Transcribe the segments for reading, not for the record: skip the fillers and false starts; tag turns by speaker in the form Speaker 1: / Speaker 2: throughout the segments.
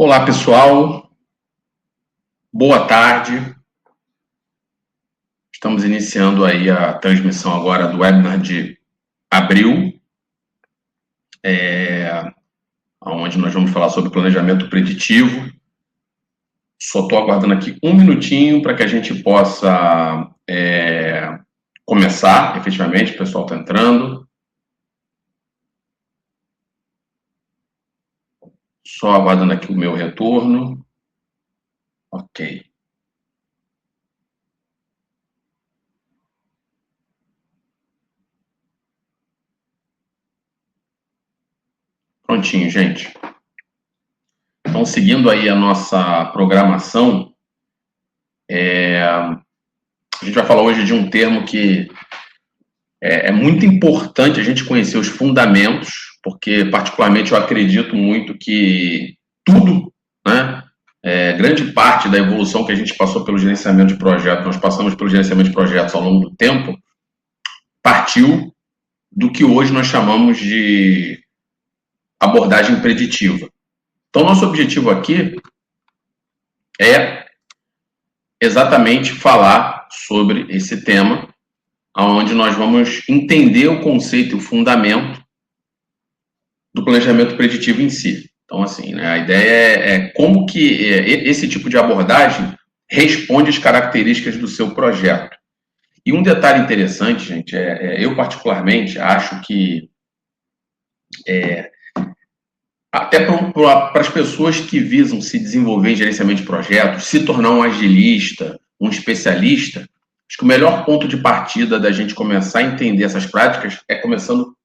Speaker 1: Olá, pessoal. Boa tarde. Estamos iniciando aí a transmissão agora do webinar de abril, onde nós vamos falar sobre planejamento preditivo. Só estou aguardando aqui um minutinho para que a gente possa começar, efetivamente. O pessoal está entrando. Só aguardando aqui o meu retorno. Ok. Prontinho, gente. Então, seguindo aí a nossa programação, a gente vai falar hoje de um termo que é muito importante a gente conhecer os fundamentos, porque, particularmente, eu acredito muito que tudo, né, grande parte da evolução que a gente passou pelo gerenciamento de projetos, nós passamos pelo gerenciamento de projetos ao longo do tempo, partiu do que hoje nós chamamos de abordagem preditiva. Então, nosso objetivo aqui é exatamente falar sobre esse tema, onde nós vamos entender o conceito e o fundamento do planejamento preditivo em si. Então, assim, né, a ideia é como que esse tipo de abordagem responde às características do seu projeto. E um detalhe interessante, gente, eu particularmente acho que até para as pessoas que visam se desenvolver em gerenciamento de projetos, se tornar um agilista, um especialista, acho que o melhor ponto de partida da gente começar a entender essas práticas é começando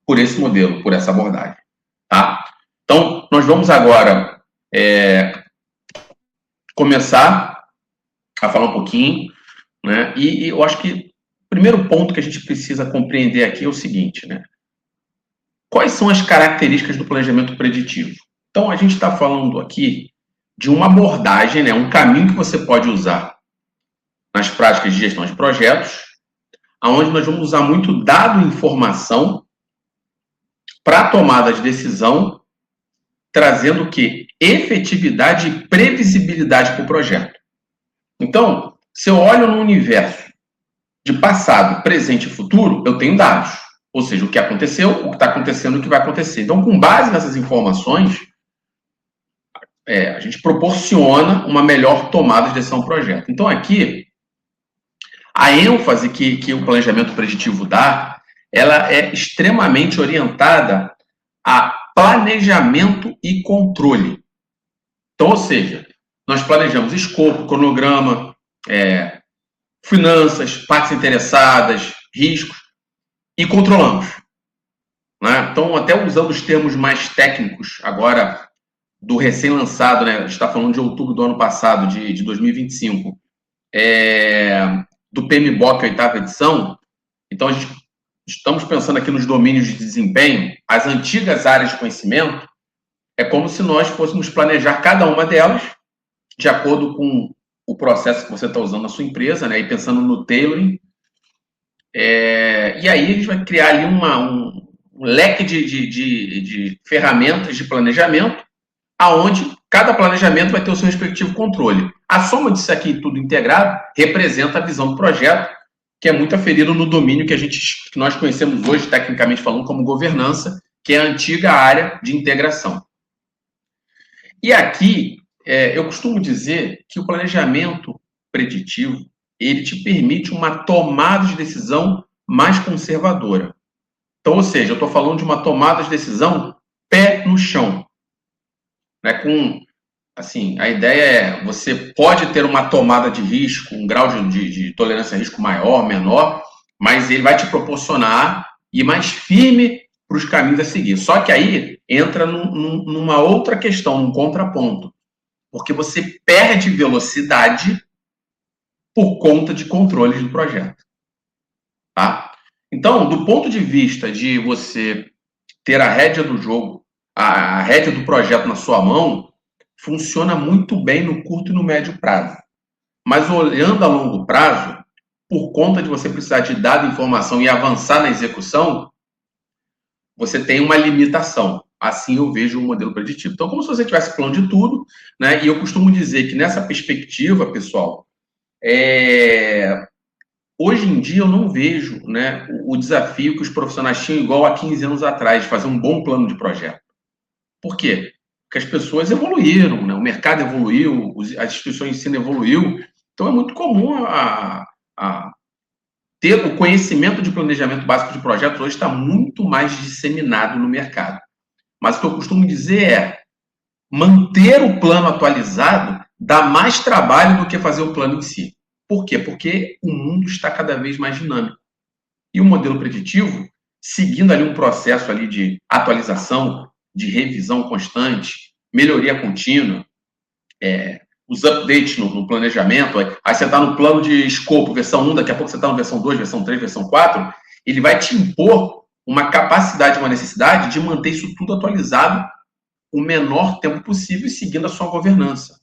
Speaker 1: por esse modelo, por essa abordagem, tá? Então, nós vamos agora começar a falar um pouquinho, né? E eu acho que o primeiro ponto que a gente precisa compreender aqui é o seguinte, né? Quais são as características do planejamento preditivo? Então, a gente está falando aqui de uma abordagem, né? Um caminho que você pode usar nas práticas de gestão de projetos, onde nós vamos usar muito dado e informação para a tomada de decisão, trazendo o quê? Efetividade e previsibilidade para o projeto. Então, se eu olho no universo de passado, presente e futuro, eu tenho dados. Ou seja, o que aconteceu, o que está acontecendo e o que vai acontecer. Então, com base nessas informações, a gente proporciona uma melhor tomada de decisão do projeto. Então, aqui, a ênfase que o planejamento preditivo dá, ela é extremamente orientada a planejamento e controle. Então, ou seja, nós planejamos escopo, cronograma, finanças, partes interessadas, riscos, e controlamos. Né? Então, até usando os termos mais técnicos, agora, do recém-lançado, né? A gente está falando de outubro do ano passado, de 2025, do PMBOK, oitava edição. Então, estamos pensando aqui nos domínios de desempenho, as antigas áreas de conhecimento, é como se nós fôssemos planejar cada uma delas de acordo com o processo que você está usando na sua empresa, né? E pensando no tailoring. E aí a gente vai criar ali um leque de ferramentas de planejamento, aonde cada planejamento vai ter o seu respectivo controle. A soma disso aqui tudo integrado representa a visão do projeto, que é muito aferido no domínio que nós conhecemos hoje, tecnicamente falando, como governança, que é a antiga área de integração. E aqui, eu costumo dizer que o planejamento preditivo, ele te permite uma tomada de decisão mais conservadora. Então, ou seja, eu estou falando de uma tomada de decisão pé no chão. Né? Assim, a ideia é, você pode ter uma tomada de risco, um grau de tolerância a risco maior, menor, mas ele vai te proporcionar ir mais firme para os caminhos a seguir. Só que aí entra numa outra questão, num contraponto. Porque você perde velocidade por conta de controles do projeto. Tá? Então, do ponto de vista de você ter a rédea do jogo, a rédea do projeto na sua mão, funciona muito bem no curto e no médio prazo. Mas olhando a longo prazo, por conta de você precisar de dado, informação e avançar na execução, você tem uma limitação. assim eu vejo o modelo preditivo. Então, como se você tivesse plano de tudo, né? E eu costumo dizer que nessa perspectiva, pessoal, hoje em dia eu não vejo, né, o desafio que os profissionais tinham igual há 15 anos atrás, de fazer um bom plano de projeto. Por quê? Porque as pessoas evoluíram, né? O mercado evoluiu, as instituições de ensino evoluiu. Então é muito comum a ter o conhecimento de planejamento básico de projetos hoje está muito mais disseminado no mercado. Mas o que eu costumo dizer é manter o plano atualizado dá mais trabalho do que fazer o plano em si. Por quê? Porque o mundo está cada vez mais dinâmico. E o modelo preditivo, seguindo ali um processo ali de atualização, de revisão constante, melhoria contínua, os updates no planejamento, aí você está no plano de escopo, versão 1, daqui a pouco você está na versão 2, versão 3, versão 4, ele vai te impor uma capacidade, uma necessidade de manter isso tudo atualizado o menor tempo possível e seguindo a sua governança.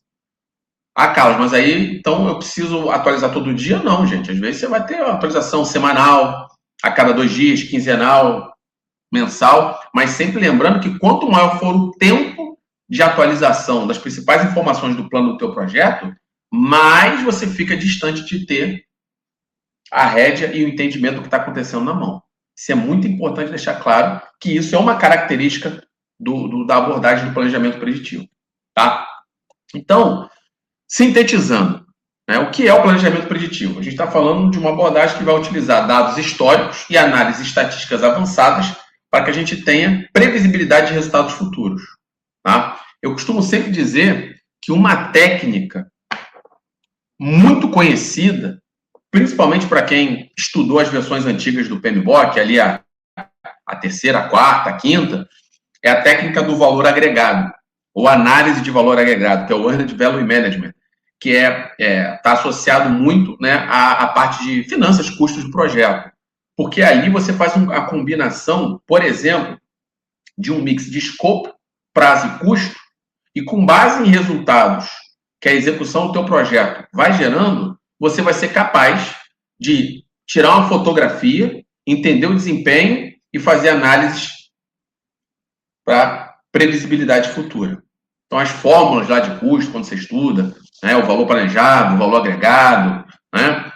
Speaker 1: Ah, Carlos, mas aí, então eu preciso atualizar todo dia? Não, gente. Às vezes você vai ter uma atualização semanal, a cada 2 dias, quinzenal, mensal, mas sempre lembrando que quanto maior for o tempo de atualização das principais informações do plano do teu projeto, mais você fica distante de ter a rédea e o entendimento do que está acontecendo na mão. Isso é muito importante deixar claro que isso é uma característica da abordagem do planejamento preditivo. Tá? Então, sintetizando, né, o que é o planejamento preditivo? A gente está falando de uma abordagem que vai utilizar dados históricos e análises estatísticas avançadas para que a gente tenha previsibilidade de resultados futuros. Tá? Eu costumo sempre dizer que uma técnica muito conhecida, principalmente para quem estudou as versões antigas do PMBOK, ali a terceira, a quarta, a quinta, é a técnica do valor agregado, ou análise de valor agregado, que é o Earned Value Management, que está associado muito, né, à parte de finanças, custos do projeto. Porque ali você faz a combinação, por exemplo, de um mix de escopo, prazo e custo, e com base em resultados que a execução do teu projeto vai gerando, você vai ser capaz de tirar uma fotografia, entender o desempenho e fazer análises para previsibilidade futura. Então, as fórmulas lá de custo, quando você estuda, né, o valor planejado, o valor agregado, né,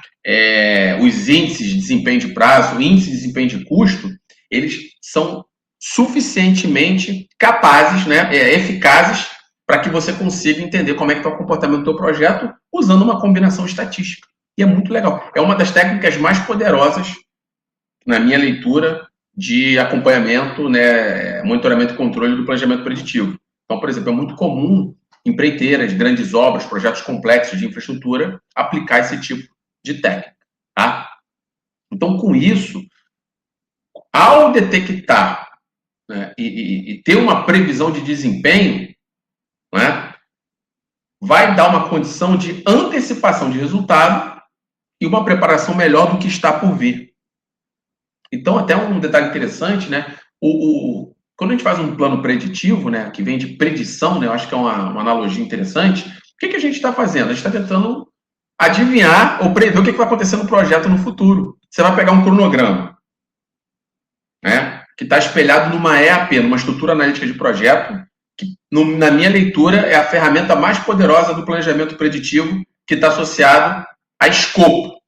Speaker 1: os índices de desempenho de prazo, o índice de desempenho de custo, eles são suficientemente capazes, né, eficazes, para que você consiga entender como é que está o comportamento do teu projeto usando uma combinação estatística. E é muito legal. É uma das técnicas mais poderosas, na minha leitura, de acompanhamento, né, monitoramento e controle do planejamento preditivo. Então, por exemplo, é muito comum empreiteiras, grandes obras, projetos complexos de infraestrutura, aplicar esse tipo de técnica. Tá? Então, com isso, ao detectar, né, e ter uma previsão de desempenho, né, vai dar uma condição de antecipação de resultado e uma preparação melhor do que está por vir. Então, até um detalhe interessante, né? Quando a gente faz um plano preditivo, né, que vem de predição, né, eu acho que é uma analogia interessante, o que a gente está fazendo? A gente está tentando adivinhar ou prever o que vai acontecer no projeto no futuro. Você vai pegar um cronograma, né, que está espelhado numa EAP, numa estrutura analítica de projeto, que, na minha leitura, é a ferramenta mais poderosa do planejamento preditivo, que está associado a escopo.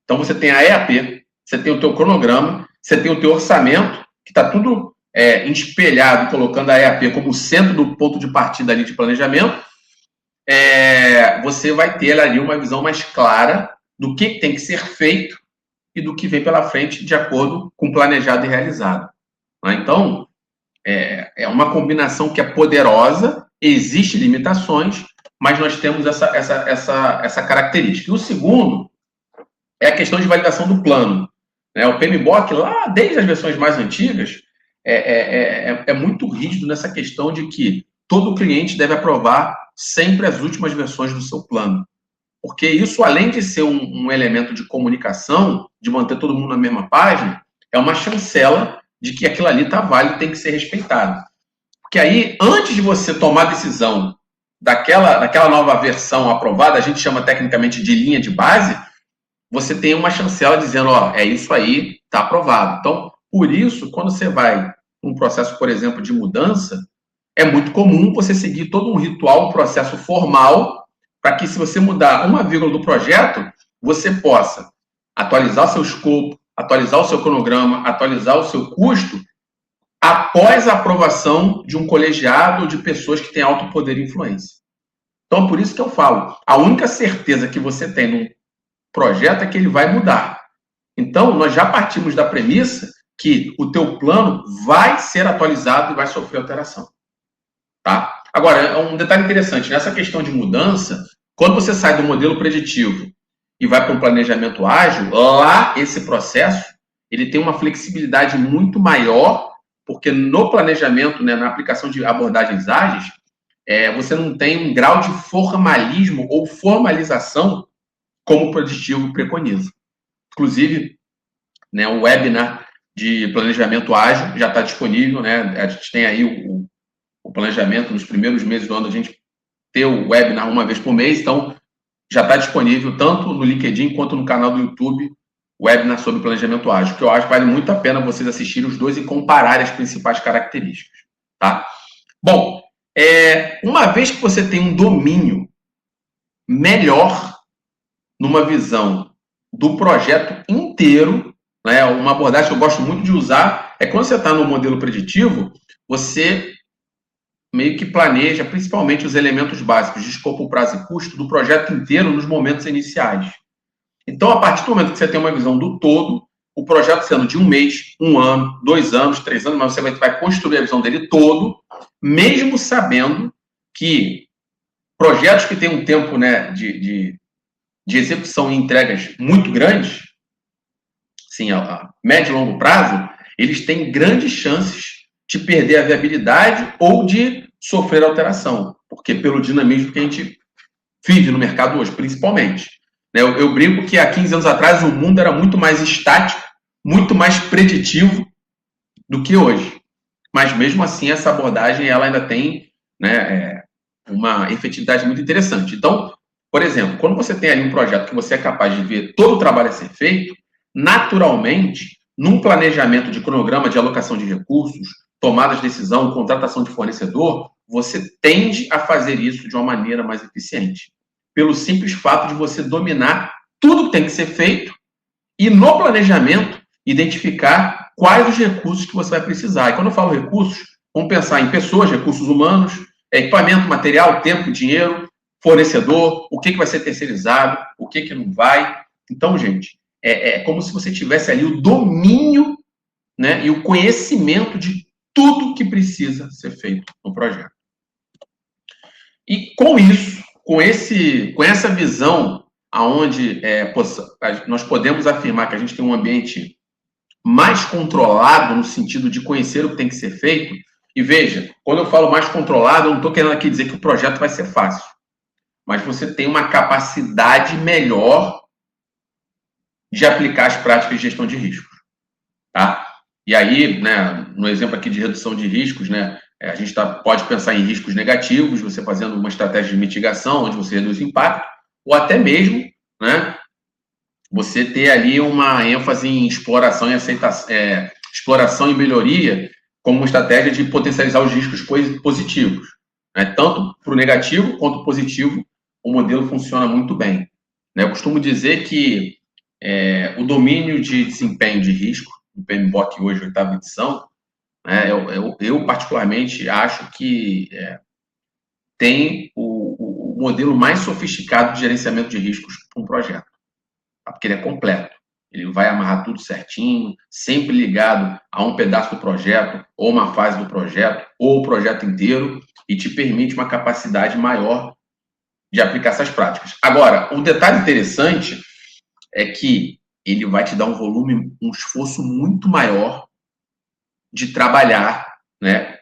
Speaker 1: Então, você tem a EAP, você tem o teu cronograma, você tem o teu orçamento, que está tudo espelhado, colocando a EAP como centro do ponto de partida ali de planejamento. Você vai ter ali uma visão mais clara do que tem que ser feito e do que vem pela frente de acordo com o planejado e realizado. Então, é uma combinação que é poderosa, existem limitações, mas nós temos essa característica. E o segundo é a questão de validação do plano. O PMBOK, lá desde as versões mais antigas, é muito rígido nessa questão de que todo cliente deve aprovar sempre as últimas versões do seu plano. Porque isso, além de ser um elemento de comunicação, de manter todo mundo na mesma página, é uma chancela de que aquilo ali está válido e tem que ser respeitado. Porque aí, antes de você tomar a decisão daquela nova versão aprovada, a gente chama tecnicamente de linha de base, você tem uma chancela dizendo, é isso aí, está aprovado. Então, por isso, quando você vai um processo, por exemplo, de mudança, é muito comum você seguir todo um ritual, um processo formal, para que, se você mudar uma vírgula do projeto, você possa atualizar o seu escopo, atualizar o seu cronograma, atualizar o seu custo, após a aprovação de um colegiado ou de pessoas que têm alto poder e influência. Então, por isso que eu falo, a única certeza que você tem num projeto é que ele vai mudar. Então, nós já partimos da premissa que o teu plano vai ser atualizado e vai sofrer alteração. Tá? Agora, um detalhe interessante, nessa questão de mudança, quando você sai do modelo preditivo e vai para um planejamento ágil, lá esse processo ele tem uma flexibilidade muito maior, porque no planejamento, né, na aplicação de abordagens ágeis, você não tem um grau de formalismo ou formalização como o preditivo preconiza. Inclusive, né, o webinar de planejamento ágil já está disponível, né? A gente tem aí o planejamento nos primeiros meses do ano, a gente ter o webinar uma vez por mês, então já está disponível tanto no LinkedIn quanto no canal do YouTube, o webinar sobre planejamento ágil, que eu acho que vale muito a pena vocês assistirem os dois e compararem as principais características, tá? Bom, uma vez que você tem um domínio melhor numa visão do projeto inteiro, né, uma abordagem que eu gosto muito de usar é quando você está no modelo preditivo, você meio que planeja principalmente os elementos básicos de escopo, prazo e custo do projeto inteiro nos momentos iniciais. Então, a partir do momento que você tem uma visão do todo, o projeto sendo de 1 mês, 1 ano, 2 anos, 3 anos, mas você vai construir a visão dele todo, mesmo sabendo que projetos que têm um tempo, né, de execução e entregas muito grandes, sim, a médio e longo prazo, eles têm grandes chances de perder a viabilidade ou de sofrer alteração, porque pelo dinamismo que a gente vive no mercado hoje, principalmente. Eu brinco que há 15 anos atrás o mundo era muito mais estático, muito mais preditivo do que hoje. Mas mesmo assim essa abordagem ela ainda tem, né, uma efetividade muito interessante. Então, por exemplo, quando você tem ali um projeto que você é capaz de ver todo o trabalho a ser feito, naturalmente, num planejamento de cronograma de alocação de recursos, tomadas de decisão, contratação de fornecedor, você tende a fazer isso de uma maneira mais eficiente. Pelo simples fato de você dominar tudo que tem que ser feito e, no planejamento, identificar quais os recursos que você vai precisar. E quando eu falo recursos, vamos pensar em pessoas, recursos humanos, equipamento, material, tempo, dinheiro, fornecedor, o que vai ser terceirizado, o que não vai. Então, gente, é como se você tivesse ali o domínio, né, e o conhecimento de tudo que precisa ser feito no projeto. E com isso, com essa visão, aonde nós podemos afirmar que a gente tem um ambiente mais controlado no sentido de conhecer o que tem que ser feito. E veja, quando eu falo mais controlado, eu não estou querendo aqui dizer que o projeto vai ser fácil, mas você tem uma capacidade melhor de aplicar as práticas de gestão de riscos, tá? E aí, né, no exemplo aqui de redução de riscos, né, a gente pode pensar em riscos negativos, você fazendo uma estratégia de mitigação, onde você reduz o impacto, ou até mesmo, né, você ter ali uma ênfase em exploração e exploração e melhoria como uma estratégia de potencializar os riscos positivos, né? Tanto para o negativo quanto o positivo, o modelo funciona muito bem. Eu costumo dizer que o domínio de desempenho de risco, o PMBOK hoje, 8ª edição, né, eu particularmente acho que tem o modelo mais sofisticado de gerenciamento de riscos para um projeto, tá? Porque ele é completo. Ele vai amarrar tudo certinho, sempre ligado a um pedaço do projeto, ou uma fase do projeto, ou o projeto inteiro, e te permite uma capacidade maior de aplicar essas práticas. Agora, um detalhe interessante é que ele vai te dar um volume, um esforço muito maior de trabalhar, né,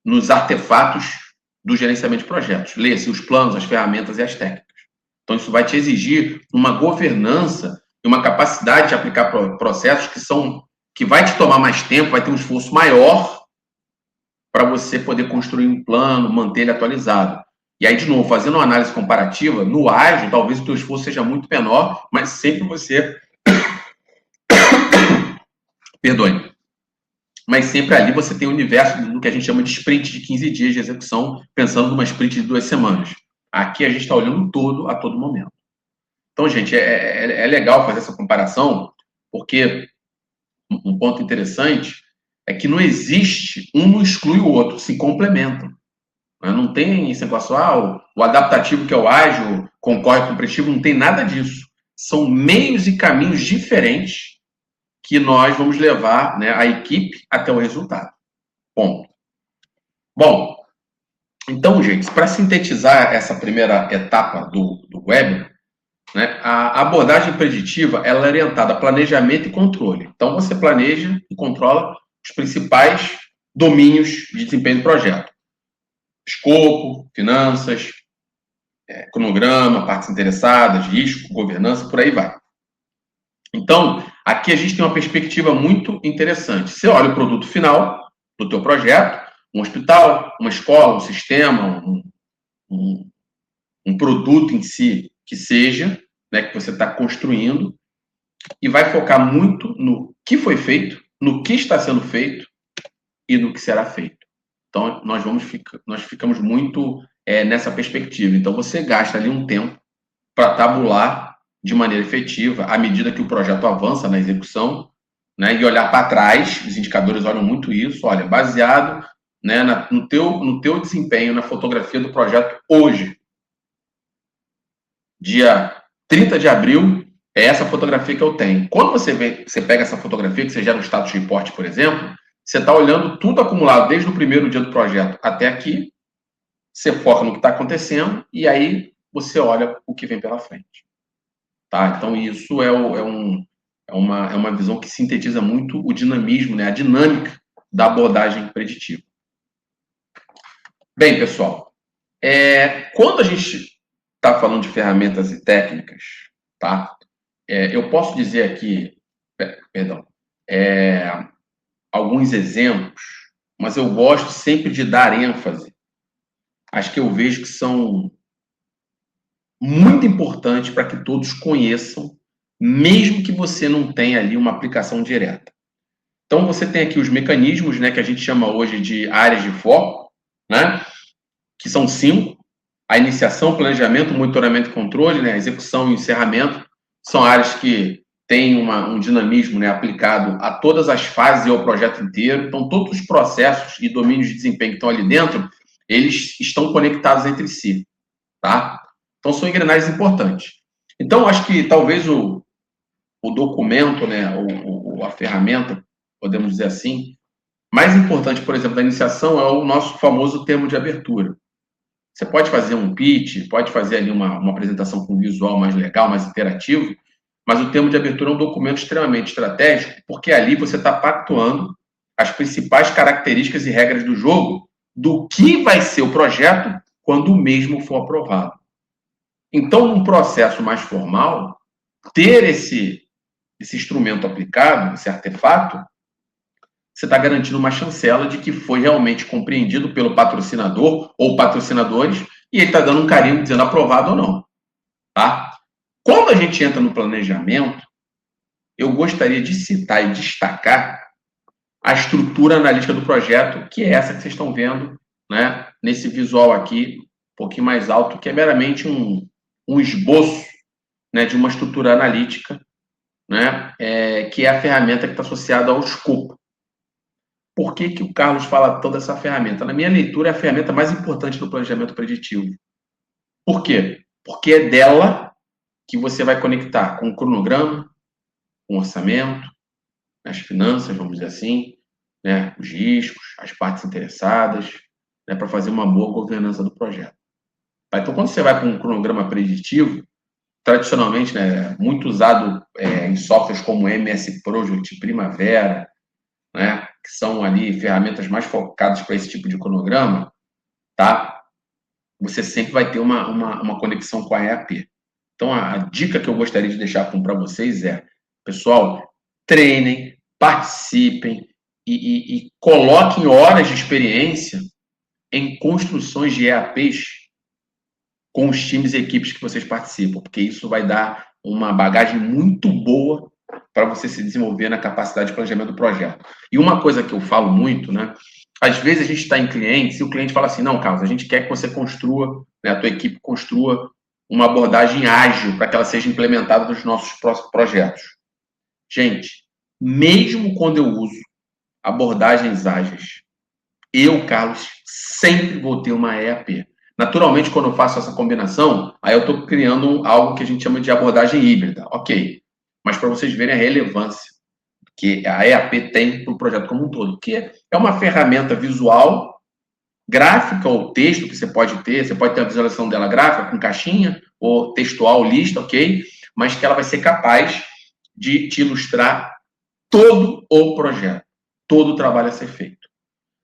Speaker 1: nos artefatos do gerenciamento de projetos. Lê-se os planos, as ferramentas e as técnicas. Então, isso vai te exigir uma governança e uma capacidade de aplicar processos que vai te tomar mais tempo, vai ter um esforço maior para você poder construir um plano, manter ele atualizado. E aí, de novo, fazendo uma análise comparativa, no ágil, talvez o teu esforço seja muito menor, mas sempre você... Perdoe. mas sempre ali você tem o universo do que a gente chama de sprint de 15 dias de execução, pensando numa sprint de 2 semanas. Aqui a gente está olhando todo a todo momento. Então, gente, é legal fazer essa comparação, porque um ponto interessante é que não existe, um não exclui o outro, se complementam. Né? Não tem esse negócio, o adaptativo que é o ágil concorre com o preditivo, não tem nada disso. São meios e caminhos diferentes que nós vamos levar, né, a equipe até o resultado. Ponto. Bom, então, gente, para sintetizar essa primeira etapa do web, né, a abordagem preditiva ela é orientada a planejamento e controle. Então, você planeja e controla os principais domínios de desempenho do projeto. Escopo, finanças, cronograma, partes interessadas, risco, governança, por aí vai. Então, aqui a gente tem uma perspectiva muito interessante. Você olha o produto final do teu projeto, um hospital, uma escola, um sistema, um produto em si que seja, né, que você está construindo, e vai focar muito no que foi feito, no que está sendo feito e no que será feito. Então, nós ficamos muito nessa perspectiva. Então, você gasta ali um tempo para tabular de maneira efetiva, à medida que o projeto avança na execução, né, e olhar para trás, os indicadores olham muito isso, olha, baseado, né, no teu desempenho na fotografia do projeto hoje, dia 30 de abril, é essa fotografia que eu tenho. Quando você pega essa fotografia, que você gera um status report, por exemplo, você está olhando tudo acumulado desde o primeiro dia do projeto até aqui, você foca no que está acontecendo e aí você olha o que vem pela frente. Tá? Então, isso é uma visão que sintetiza muito o dinamismo, né? A dinâmica da abordagem preditiva. Bem, pessoal, quando a gente está falando de ferramentas e técnicas, tá? Eu posso dizer aqui, perdão, alguns exemplos, mas eu gosto sempre de dar ênfase às que eu vejo que são muito importantes para que todos conheçam, mesmo que você não tenha ali uma aplicação direta. Então, você tem aqui os mecanismos, né, que a gente chama hoje de áreas de foco, né, que são 5. A iniciação, planejamento, monitoramento e controle, né, execução e encerramento, são áreas que têm um dinamismo, né, aplicado a todas as fases e ao projeto inteiro. Então, todos os processos e domínios de desempenho que estão ali dentro, eles estão conectados entre si, tá? Então, são engrenagens importantes. Então, acho que talvez o documento, né, a ferramenta, podemos dizer assim, mais importante, por exemplo, da iniciação é o nosso famoso termo de abertura. Você pode fazer um pitch, pode fazer ali uma apresentação com visual mais legal, mais interativo, mas o termo de abertura é um documento extremamente estratégico, porque ali você está pactuando as principais características e regras do jogo do que vai ser o projeto quando o mesmo for aprovado. Então, num processo mais formal, ter esse instrumento aplicado, esse artefato, você está garantindo uma chancela de que foi realmente compreendido pelo patrocinador ou patrocinadores e ele está dando um carimbo dizendo aprovado ou não. Tá? Quando a gente entra no planejamento, eu gostaria de citar e destacar a estrutura analítica do projeto, que é essa que vocês estão vendo, né, nesse visual aqui, um pouquinho mais alto, que é meramente um esboço, né, de uma estrutura analítica, né, que é a ferramenta que está associada ao escopo. Por que o Carlos fala toda essa ferramenta? Na minha leitura, é a ferramenta mais importante do planejamento preditivo. Por quê? Porque é dela que você vai conectar com o cronograma, com o orçamento, as finanças, vamos dizer assim, né, os riscos, as partes interessadas, né, para fazer uma boa governança do projeto. Tá? Então, quando você vai com um cronograma preditivo, tradicionalmente, né, muito usado em softwares como MS Project, Primavera, né, que são ali ferramentas mais focadas para esse tipo de cronograma, tá? Você sempre vai ter uma conexão com a EAP. Então, a dica que eu gostaria de deixar para vocês é, pessoal, treinem, participem e coloquem horas de experiência em construções de EAPs com os times e equipes que vocês participam, porque isso vai dar uma bagagem muito boa para você se desenvolver na capacidade de planejamento do projeto. E uma coisa que eu falo muito, né? Às vezes a gente está em clientes e o cliente fala assim, não, Carlos, a gente quer que você construa, né, a tua equipe construa uma abordagem ágil para que ela seja implementada nos nossos próximos projetos. Gente, mesmo quando eu uso abordagens ágeis, eu, Carlos, sempre vou ter uma EAP. Naturalmente, quando eu faço essa combinação, aí eu estou criando algo que a gente chama de abordagem híbrida, ok. Mas para vocês verem a relevância que a EAP tem para o projeto como um todo, que é uma ferramenta visual, gráfica ou texto que você pode ter a visualização dela gráfica, com caixinha, ou textual, lista, ok, mas que ela vai ser capaz de te ilustrar todo o projeto, todo o trabalho a ser feito.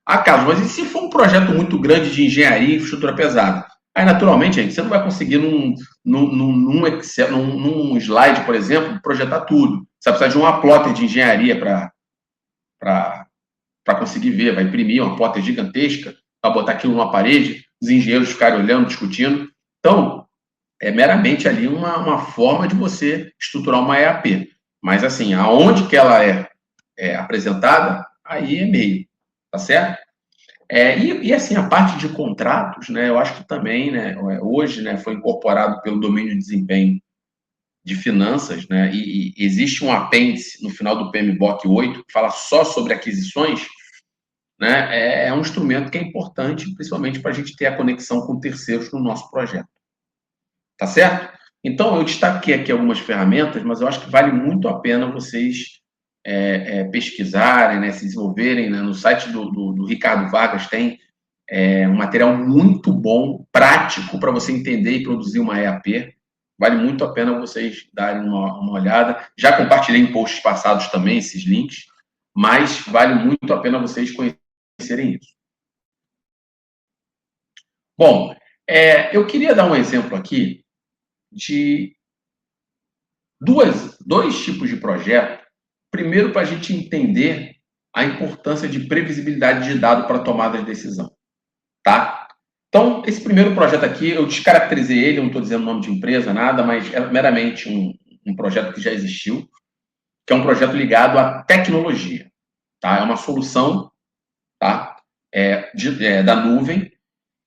Speaker 1: Ah, Carlos, mas e se for um projeto muito grande de engenharia e infraestrutura pesada? Aí, naturalmente, gente, você não vai conseguir num Excel, num slide, por exemplo, projetar tudo. Você vai precisar de uma plotter de engenharia para conseguir ver. Vai imprimir uma plotter gigantesca, para botar aquilo numa parede, os engenheiros ficarem olhando, discutindo. Então, é meramente ali uma forma de você estruturar uma EAP. Mas, assim, aonde que ela é apresentada, aí é meio, tá certo? Assim, a parte de contratos, né, eu acho que também, né, hoje, né, foi incorporado pelo domínio de desempenho de finanças, né, e existe um apêndice no final do PMBOK 8 que fala só sobre aquisições, né, é um instrumento que é importante, principalmente para a gente ter a conexão com terceiros no nosso projeto. Tá certo? Então, eu destaquei aqui algumas ferramentas, mas eu acho que vale muito a pena vocês pesquisarem, né, se desenvolverem, né, no site do Ricardo Vargas tem um material muito bom, prático, para você entender e produzir uma EAP. Vale muito a pena vocês darem uma olhada. Já compartilhei em posts passados também esses links, mas vale muito a pena vocês conhecerem isso. Bom, eu queria dar um exemplo aqui de dois tipos de projeto. Primeiro, para a gente entender a importância de previsibilidade de dado para tomada de decisão. Tá? Então, esse primeiro projeto aqui, eu descaracterizei ele, não estou dizendo nome de empresa, nada, mas é meramente um projeto que já existiu, que é um projeto ligado à tecnologia. Tá? É uma solução, tá? Da nuvem,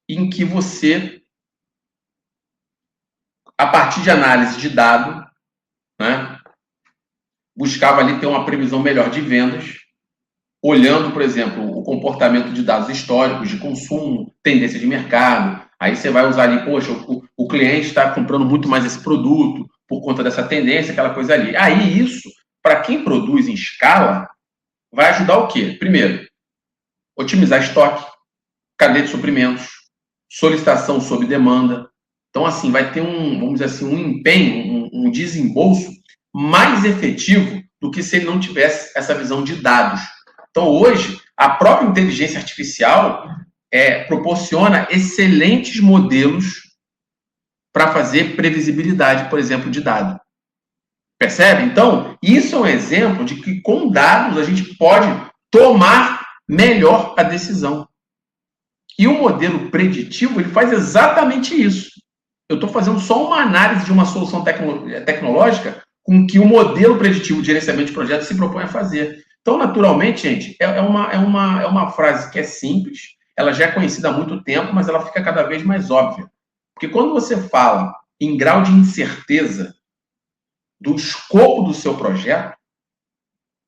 Speaker 1: em que você, a partir de análise de dado, né, buscava ali ter uma previsão melhor de vendas, olhando, por exemplo, o comportamento de dados históricos de consumo, tendência de mercado. Aí você vai usar ali, poxa, o cliente está comprando muito mais esse produto por conta dessa tendência, aquela coisa ali. Aí isso, para quem produz em escala, vai ajudar o quê? Primeiro, otimizar estoque, cadeia de suprimentos, solicitação sob demanda. Então, assim, vai ter vamos dizer assim, um empenho, um desembolso mais efetivo do que se ele não tivesse essa visão de dados. Então, hoje, a própria inteligência artificial proporciona excelentes modelos para fazer previsibilidade, por exemplo, de dado. Percebe? Então, isso é um exemplo de que com dados a gente pode tomar melhor a decisão. E o modelo preditivo, ele faz exatamente isso. Eu estou fazendo só uma análise de uma solução tecnológica com que o modelo preditivo de gerenciamento de projetos se propõe a fazer. Então, naturalmente, gente, é uma frase que é simples, ela já é conhecida há muito tempo, mas ela fica cada vez mais óbvia. Porque quando você fala em grau de incerteza do escopo do seu projeto,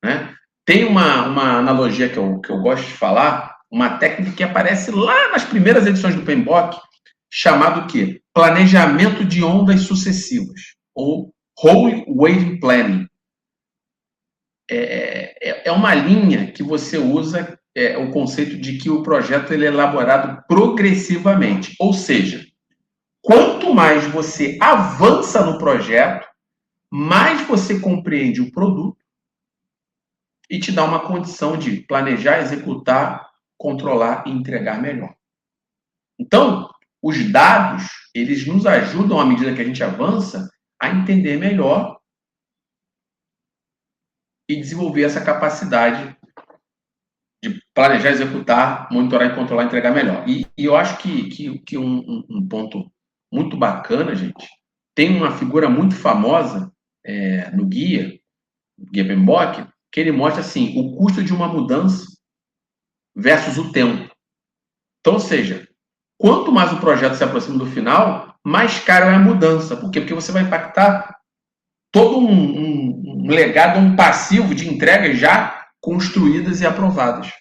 Speaker 1: né, tem uma analogia que eu gosto de falar, uma técnica que aparece lá nas primeiras edições do PMBOK, chamado o quê? Planejamento de ondas sucessivas, ou Whole Wave Planning. É uma linha que você usa o conceito de que o projeto ele é elaborado progressivamente. Ou seja, quanto mais você avança no projeto, mais você compreende o produto e te dá uma condição de planejar, executar, controlar e entregar melhor. Então, os dados, eles nos ajudam, à medida que a gente avança, a entender melhor e desenvolver essa capacidade de planejar, executar, monitorar e controlar, entregar melhor. E eu acho que um ponto muito bacana, gente, tem uma figura muito famosa no guia, Gepenbock, que ele mostra assim, o custo de uma mudança versus o tempo. Então, ou seja, quanto mais o projeto se aproxima do final, mais caro é a mudança. Por quê? Porque você vai impactar todo um legado, um passivo de entregas já construídas e aprovadas.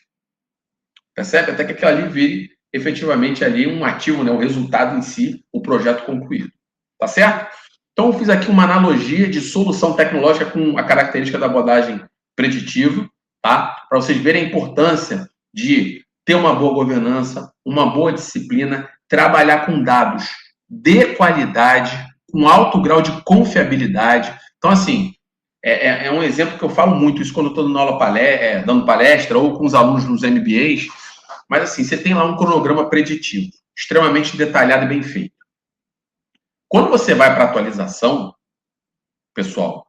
Speaker 1: Percebe? Até que aquilo ali vire efetivamente ali um ativo, né? O resultado em si, o projeto concluído. Tá certo? Então, eu fiz aqui uma analogia de solução tecnológica com a característica da abordagem preditiva, tá? Para vocês verem a importância de ter uma boa governança, uma boa disciplina, trabalhar com dados de qualidade, com alto grau de confiabilidade. Então, assim, é um exemplo que eu falo muito, isso quando eu estou dando palestra ou com os alunos nos MBAs, mas assim, você tem lá um cronograma preditivo, extremamente detalhado e bem feito. Quando você vai para a atualização, pessoal,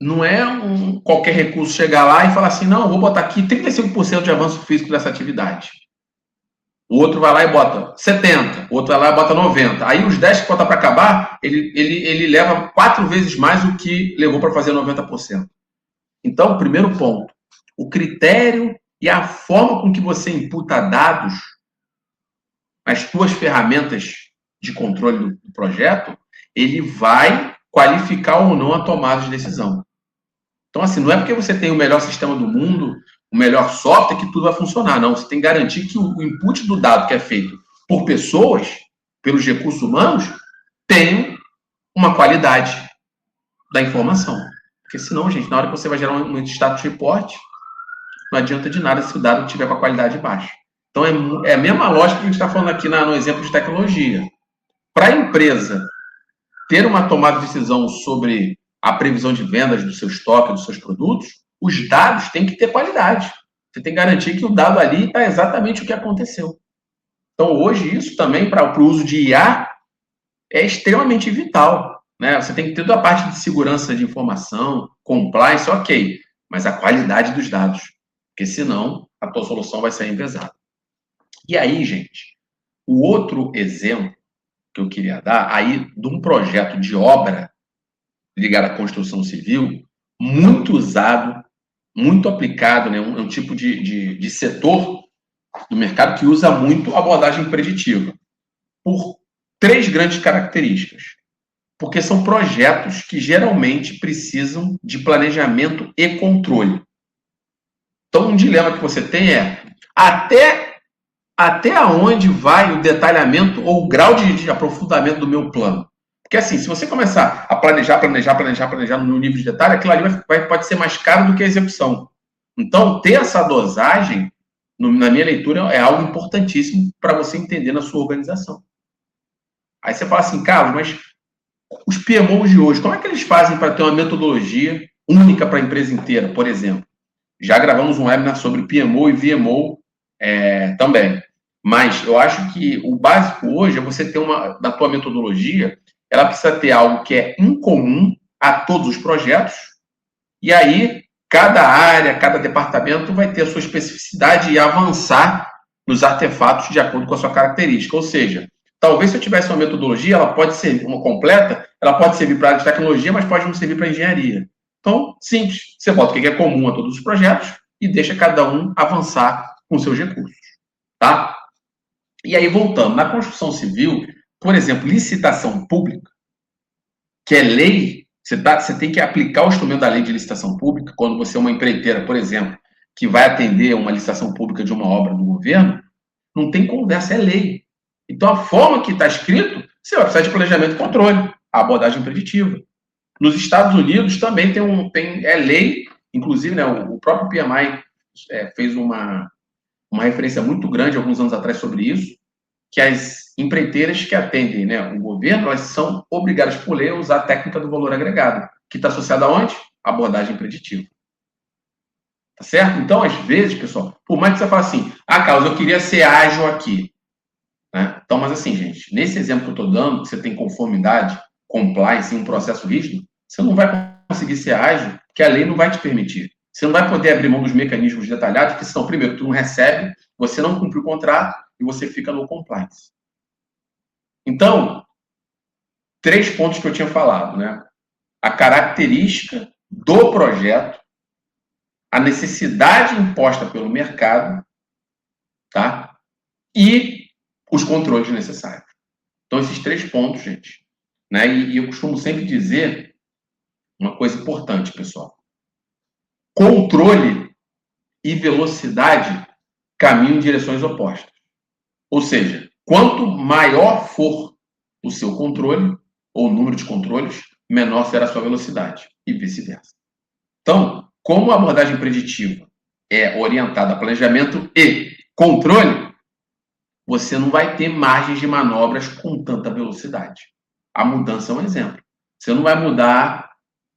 Speaker 1: não é qualquer recurso chegar lá e falar assim, não, vou botar aqui 35% de avanço físico dessa atividade. O outro vai lá e bota 70%, o outro vai lá e bota 90%. Aí os 10 que botar para acabar, ele leva 4 vezes mais do que levou para fazer 90%. Então, primeiro ponto, o critério e a forma com que você imputa dados nas suas ferramentas de controle do projeto, ele vai qualificar ou não a tomada de decisão. Então, assim, não é porque você tem o melhor sistema do mundo, o melhor software, que tudo vai funcionar. Não, você tem que garantir que o input do dado que é feito por pessoas, pelos recursos humanos, tem uma qualidade da informação. Porque senão, gente, na hora que você vai gerar um status report, não adianta de nada se o dado estiver com a qualidade baixa. Então, é a mesma lógica que a gente está falando aqui no exemplo de tecnologia. Para a empresa ter uma tomada de decisão sobre a previsão de vendas do seu estoque, dos seus produtos, os dados têm que ter qualidade. Você tem que garantir que o dado ali está exatamente o que aconteceu. Então, hoje, isso também, para o uso de IA, é extremamente vital. Né? Você tem que ter toda a parte de segurança de informação, compliance, ok, mas a qualidade dos dados. Porque senão, a tua solução vai ser envezada. E aí, gente, o outro exemplo que eu queria dar, aí, de um projeto de obra ligado à construção civil, muito usado, muito aplicado, né? Um tipo de setor do mercado que usa muito a abordagem preditiva, por 3 grandes características. Porque são projetos que geralmente precisam de planejamento e controle. Então, um dilema que você tem é até onde vai o detalhamento ou o grau de aprofundamento do meu plano. Porque assim, se você começar a planejar no nível de detalhe, aquilo ali pode ser mais caro do que a execução. Então, ter essa dosagem, na minha leitura, é algo importantíssimo para você entender na sua organização. Aí você fala assim, Carlos, mas os PMOs de hoje, como é que eles fazem para ter uma metodologia única para a empresa inteira, por exemplo? Já gravamos um webinar sobre PMO e VMO também. Mas eu acho que o básico hoje é você ter da tua metodologia, ela precisa ter algo que é incomum a todos os projetos, e aí cada área, cada departamento vai ter a sua especificidade e avançar nos artefatos de acordo com a sua característica. Ou seja, talvez se eu tivesse uma metodologia, ela pode ser uma completa, ela pode servir para a área de tecnologia, mas pode não servir para a engenharia. Então, simples, você bota o que é comum a todos os projetos e deixa cada um avançar com seus recursos. Tá? E aí, voltando, na construção civil, por exemplo, licitação pública, que é lei, você tem que aplicar o instrumento da lei de licitação pública, quando você é uma empreiteira, por exemplo, que vai atender uma licitação pública de uma obra do governo, não tem conversa, é lei. Então, a forma que está escrito, você vai precisar de planejamento e controle, a abordagem preditiva. Nos Estados Unidos também é lei, inclusive, né, o próprio PMI fez uma referência muito grande alguns anos atrás sobre isso, que as empreiteiras que atendem, né, o governo, elas são obrigadas por lei a usar a técnica do valor agregado, que está associada aonde? Abordagem preditiva. Tá certo? Então, às vezes, pessoal, por mais que você fale assim, Carlos, eu queria ser ágil aqui. Né? Então, mas assim, gente, nesse exemplo que eu estou dando, que você tem conformidade, compliance em um processo rígido, você não vai conseguir ser ágil, que a lei não vai te permitir. Você não vai poder abrir mão dos mecanismos detalhados, que são, primeiro, tu não recebe, você não cumpre o contrato e você fica no compliance. Então, 3 pontos que eu tinha falado, né? a característica do projeto, a necessidade imposta pelo mercado, tá? E os controles necessários. Então, esses 3 pontos, gente. Né? E eu costumo sempre dizer uma coisa importante, pessoal. Controle e velocidade caminham em direções opostas. Ou seja, quanto maior for o seu controle, ou o número de controles, menor será a sua velocidade, e vice-versa. Então, como a abordagem preditiva é orientada a planejamento e controle, você não vai ter margens de manobras com tanta velocidade. A mudança é um exemplo. Você não vai mudar,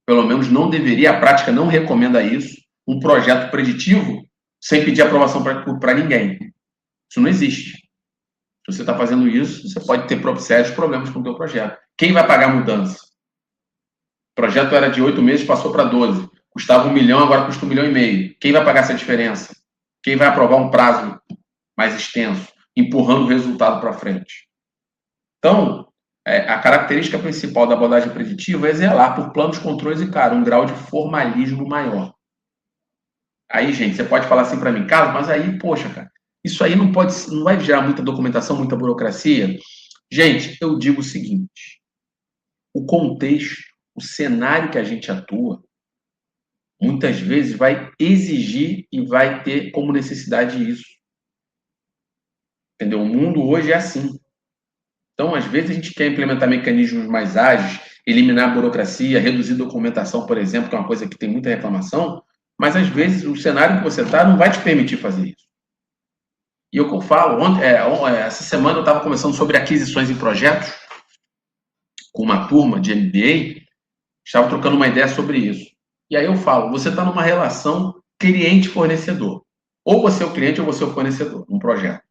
Speaker 1: pelo menos não deveria, a prática não recomenda isso, um projeto preditivo sem pedir aprovação para ninguém. Isso não existe. Se você está fazendo isso, você pode ter sérios problemas com o seu projeto. Quem vai pagar a mudança? O projeto era de 8 meses, passou para 12. Custava 1 milhão, agora custa 1,5 milhão. Quem vai pagar essa diferença? Quem vai aprovar um prazo mais extenso, empurrando o resultado para frente? Então, a característica principal da abordagem preditiva é zelar por planos, controles e, cara, um grau de formalismo maior. Aí, gente, você pode falar assim para mim, Carlos, mas aí, poxa, cara, isso aí não vai gerar muita documentação, muita burocracia? Gente, eu digo o seguinte, o contexto, o cenário que a gente atua, muitas vezes vai exigir e vai ter como necessidade isso. Entendeu? O mundo hoje é assim. Então, às vezes, a gente quer implementar mecanismos mais ágeis, eliminar a burocracia, reduzir documentação, por exemplo, que é uma coisa que tem muita reclamação, mas, às vezes, o cenário que você está não vai te permitir fazer isso. E o que eu falo, essa semana eu estava conversando sobre aquisições em projetos com uma turma de MBA, estava trocando uma ideia sobre isso. E aí eu falo, você está numa relação cliente-fornecedor. Ou você é o cliente ou você é o fornecedor, num projeto.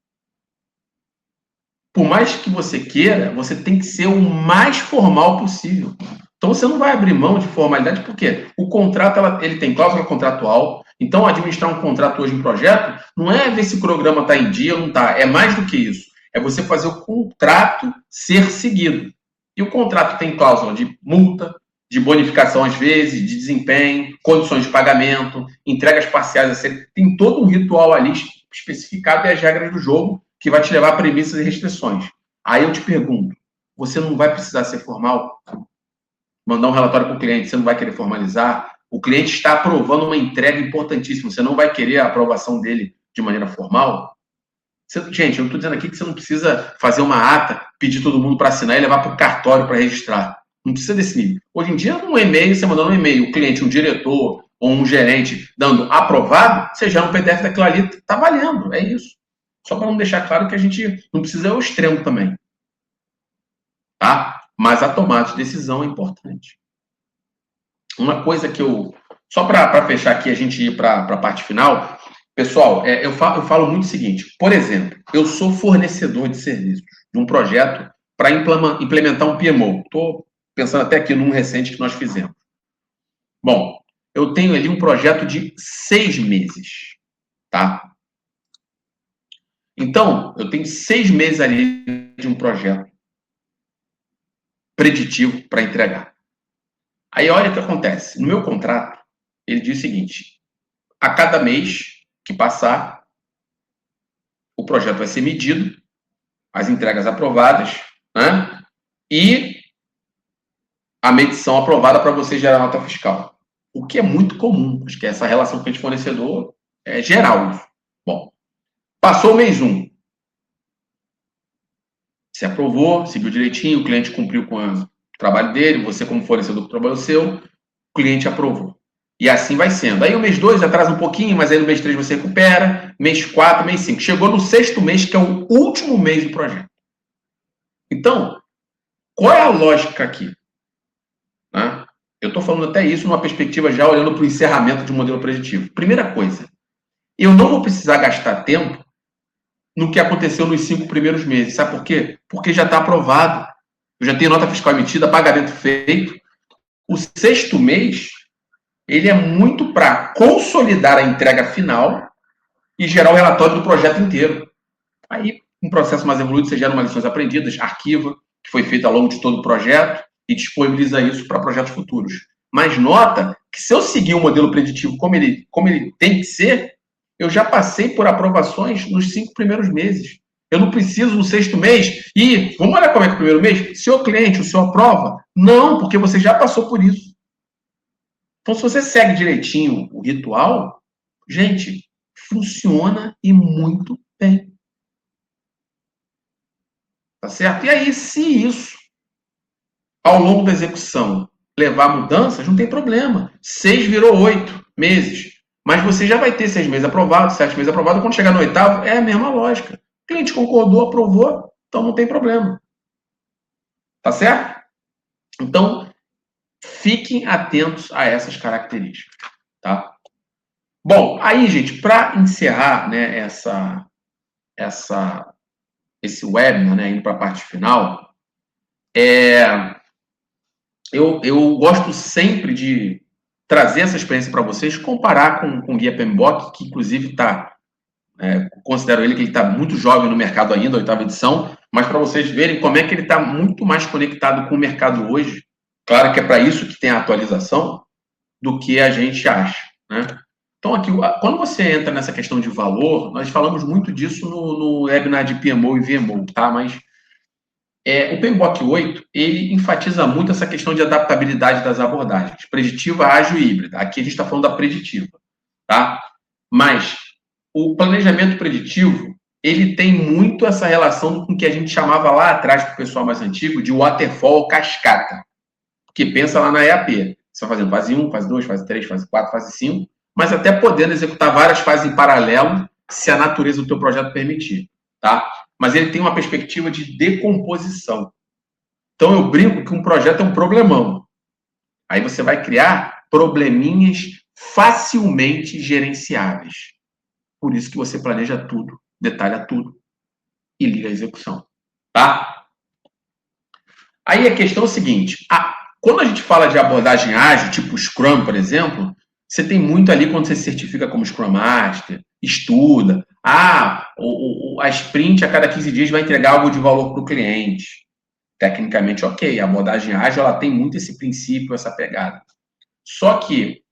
Speaker 1: Por mais que você queira, você tem que ser o mais formal possível. Então, você não vai abrir mão de formalidade, porque o contrato ele tem cláusula contratual. Então, administrar um contrato hoje em projeto não é ver se o programa está em dia ou não está. É mais do que isso. É você fazer o contrato ser seguido. E o contrato tem cláusula de multa, de bonificação às vezes, de desempenho, condições de pagamento, entregas parciais a ser. Tem todo um ritual ali especificado e as regras do jogo que vai te levar a premissas e restrições. Aí eu te pergunto, você não vai precisar ser formal? Mandar um relatório para o cliente, você não vai querer formalizar? O cliente está aprovando uma entrega importantíssima, você não vai querer a aprovação dele de maneira formal? Gente, eu não estou dizendo aqui que você não precisa fazer uma ata, pedir todo mundo para assinar e levar para o cartório para registrar. Não precisa desse nível. Hoje em dia, um e-mail, você mandando um e-mail, o cliente, um diretor ou um gerente dando aprovado, você já no PDF daquilo ali, está valendo, é isso. Só para não deixar claro que a gente não precisa ir ao extremo também. Tá? Mas a tomada de decisão é importante. Uma coisa que eu... Só para fechar aqui, a gente ir para a parte final. Pessoal, eu falo muito o seguinte. Por exemplo, eu sou fornecedor de serviços de um projeto para implementar um PMO. Estou pensando até aqui num recente que nós fizemos. Bom, eu tenho ali um projeto de 6 meses. Tá? Então, eu tenho 6 meses ali de um projeto preditivo para entregar. Aí, olha o que acontece. No meu contrato, ele diz o seguinte, a cada mês que passar, o projeto vai ser medido, as entregas aprovadas, né? E a medição aprovada para você gerar nota fiscal. O que é muito comum, acho que essa relação cliente-fornecedor é geral. Bom, passou o mês 1. Você aprovou, seguiu direitinho, o cliente cumpriu com o trabalho dele, você como fornecedor trabalhou o seu, o cliente aprovou. E assim vai sendo. Aí o mês 2 atrasa um pouquinho, mas aí no mês 3 você recupera, mês 4, mês 5. Chegou no 6º mês, que é o último mês do projeto. Então, qual é a lógica aqui? Né? Eu estou falando até isso numa perspectiva já olhando para o encerramento de um modelo preditivo. Primeira coisa, eu não vou precisar gastar tempo no que aconteceu nos 5 primeiros meses. Sabe por quê? Porque já está aprovado. Eu já tenho nota fiscal emitida, pagamento feito. O 6º mês, ele é muito para consolidar a entrega final e gerar o relatório do projeto inteiro. Aí, um processo mais evoluído, você gera umas lições aprendidas, arquiva, que foi feito ao longo de todo o projeto, e disponibiliza isso para projetos futuros. Mas nota que se eu seguir o modelo preditivo como ele tem que ser, eu já passei por aprovações nos 5 primeiros meses. Eu não preciso no 6º mês e vamos olhar como é que é o primeiro mês? Seu cliente, o senhor aprova? Não, porque você já passou por isso. Então, se você segue direitinho o ritual, gente, funciona e muito bem. Tá certo? E aí, se isso, ao longo da execução, levar mudanças, não tem problema. 6 virou 8 meses. Mas você já vai ter 6 meses aprovados, 7 meses aprovados. Quando chegar no 8º, é a mesma lógica. O cliente concordou, aprovou, então não tem problema. Tá certo? Então, fiquem atentos a essas características. Tá? Bom, aí, gente, para encerrar, né, esse webinar, né, indo para a parte final, eu gosto sempre de trazer essa experiência para vocês, comparar com o Guia PMBOK, que inclusive considero ele que ele está muito jovem no mercado ainda, 8ª edição, mas para vocês verem como é que ele está muito mais conectado com o mercado hoje. Claro que é para isso que tem a atualização, do que a gente acha, né? Então, aqui, quando você entra nessa questão de valor, nós falamos muito disso no webinar de PMO e VMO, tá? Mas o PMBOK 8, ele enfatiza muito essa questão de adaptabilidade das abordagens, preditiva, ágil e híbrida. Aqui a gente está falando da preditiva, tá? Mas o planejamento preditivo, ele tem muito essa relação com o que a gente chamava lá atrás, para o pessoal mais antigo, de waterfall ou cascata. Porque pensa lá na EAP. Você vai fazendo fase 1, fase 2, fase 3, fase 4, fase 5, mas até podendo executar várias fases em paralelo, se a natureza do teu projeto permitir, tá? Mas ele tem uma perspectiva de decomposição. Então, eu brinco que um projeto é um problemão. Aí você vai criar probleminhas facilmente gerenciáveis. Por isso que você planeja tudo, detalha tudo e liga a execução, tá? Aí a questão é o seguinte, quando a gente fala de abordagem ágil, tipo Scrum, por exemplo, você tem muito ali quando você se certifica como Scrum Master, estuda. A sprint a cada 15 dias vai entregar algo de valor para o cliente. Tecnicamente, ok. A abordagem ágil ela tem muito esse princípio, essa pegada. Só que,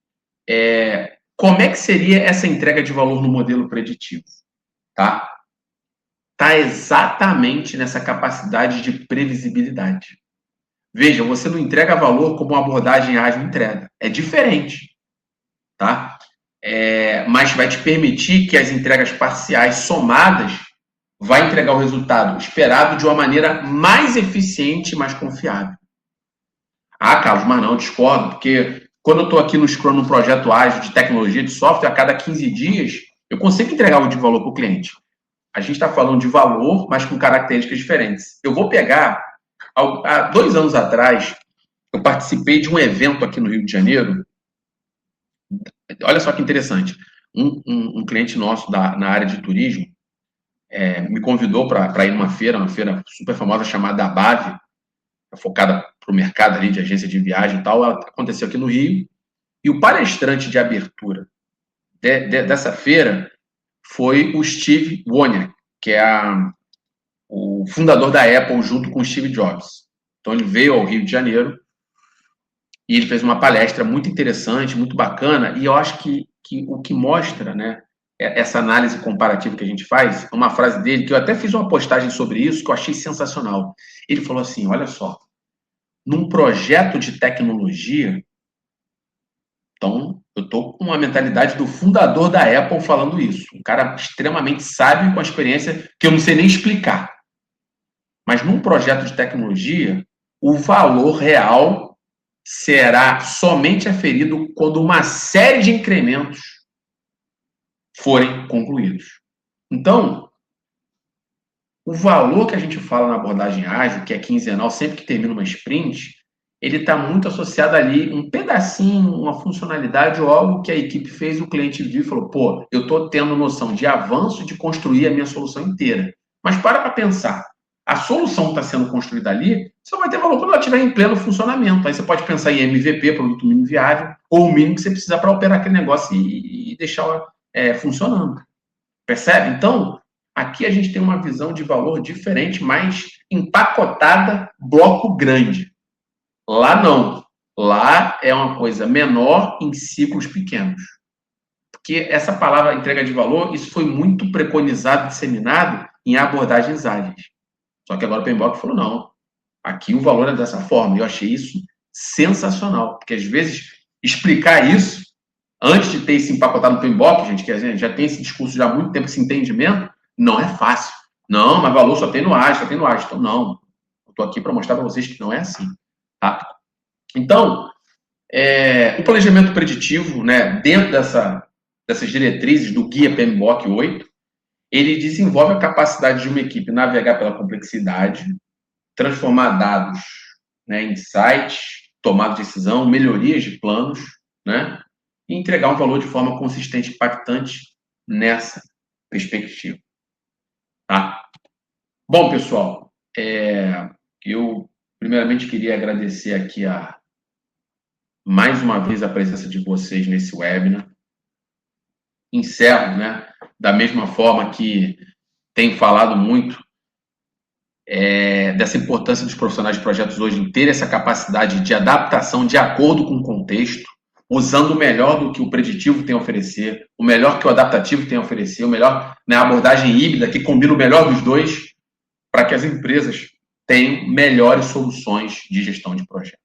Speaker 1: como é que seria essa entrega de valor no modelo preditivo? Tá? Tá exatamente nessa capacidade de previsibilidade. Veja, você não entrega valor como uma abordagem ágil entrega. É diferente, tá? Mas vai te permitir que as entregas parciais somadas vai entregar o resultado esperado de uma maneira mais eficiente e mais confiável. Carlos, mas não, eu discordo, porque quando eu estou aqui no Scrum, no projeto ágil de tecnologia, de software, a cada 15 dias, eu consigo entregar algo de valor para o cliente. A gente está falando de valor, mas com características diferentes. Eu vou pegar, há 2 anos atrás, eu participei de um evento aqui no Rio de Janeiro. Olha só que interessante. Um cliente nosso na área de turismo me convidou para ir numa feira, uma feira super famosa chamada Abave, focada para o mercado ali de agência de viagem e tal. Ela aconteceu aqui no Rio. E o palestrante de abertura dessa feira foi o Steve Wozniak, que é o fundador da Apple junto com o Steve Jobs. Então ele veio ao Rio de Janeiro e ele fez uma palestra muito interessante, muito bacana, e eu acho que o que mostra, né, essa análise comparativa que a gente faz, uma frase dele, que eu até fiz uma postagem sobre isso, que eu achei sensacional. Ele falou assim, olha só, num projeto de tecnologia, então eu estou com uma mentalidade do fundador da Apple falando isso, um cara extremamente sábio, com a experiência que eu não sei nem explicar. Mas num projeto de tecnologia, o valor real será somente aferido quando uma série de incrementos forem concluídos. Então, o valor que a gente fala na abordagem ágil, que é quinzenal, sempre que termina uma sprint, ele está muito associado ali, um pedacinho, uma funcionalidade ou algo que a equipe fez, o cliente viu e falou, pô, eu estou tendo noção de avanço de construir a minha solução inteira. Mas para pensar, a solução está sendo construída ali, só vai ter valor quando ela estiver em pleno funcionamento. Aí você pode pensar em MVP, produto mínimo viável, ou o mínimo que você precisa para operar aquele negócio e deixar funcionando. Percebe? Então, aqui a gente tem uma visão de valor diferente, mais empacotada, bloco grande. Lá não. Lá é uma coisa menor em ciclos pequenos. Porque essa palavra entrega de valor, isso foi muito preconizado, disseminado em abordagens ágeis. Só que agora o PMBOK falou, não, aqui o valor é dessa forma. Eu achei isso sensacional, porque às vezes explicar isso, antes de ter esse empacotado no PMBOK, gente, que a gente já tem esse discurso já há muito tempo, esse entendimento, não é fácil. Não, mas valor só tem no ágil, só tem no ágil. Então, não. Eu estou aqui para mostrar para vocês que não é assim. Tá? Então, o planejamento preditivo, né, dentro dessas diretrizes do guia PMBOK 8, ele desenvolve a capacidade de uma equipe navegar pela complexidade, transformar dados, né, em insights, tomada de decisão, melhorias de planos, né, e entregar um valor de forma consistente e impactante nessa perspectiva. Tá? Bom, pessoal, eu primeiramente queria agradecer aqui mais uma vez a presença de vocês nesse webinar. Encerro, né, da mesma forma que tenho falado muito dessa importância dos profissionais de projetos hoje em ter essa capacidade de adaptação de acordo com o contexto, usando o melhor do que o preditivo tem a oferecer, o melhor que o adaptativo tem a oferecer, o melhor, né, a abordagem híbrida que combina o melhor dos dois, para que as empresas tenham melhores soluções de gestão de projetos.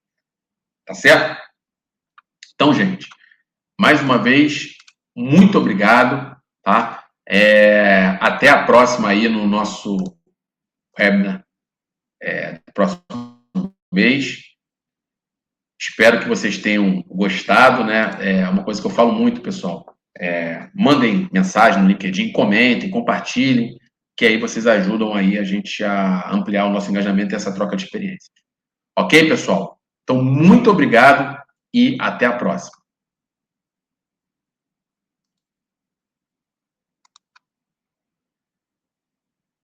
Speaker 1: Tá certo? Então, gente, mais uma vez, muito obrigado, tá? Até a próxima aí no nosso webinar, próximo mês. Espero que vocês tenham gostado, né? É uma coisa que eu falo muito, pessoal. Mandem mensagem no LinkedIn, comentem, compartilhem, que aí vocês ajudam aí a gente a ampliar o nosso engajamento e essa troca de experiência. Ok, pessoal? Então, muito obrigado e até a próxima.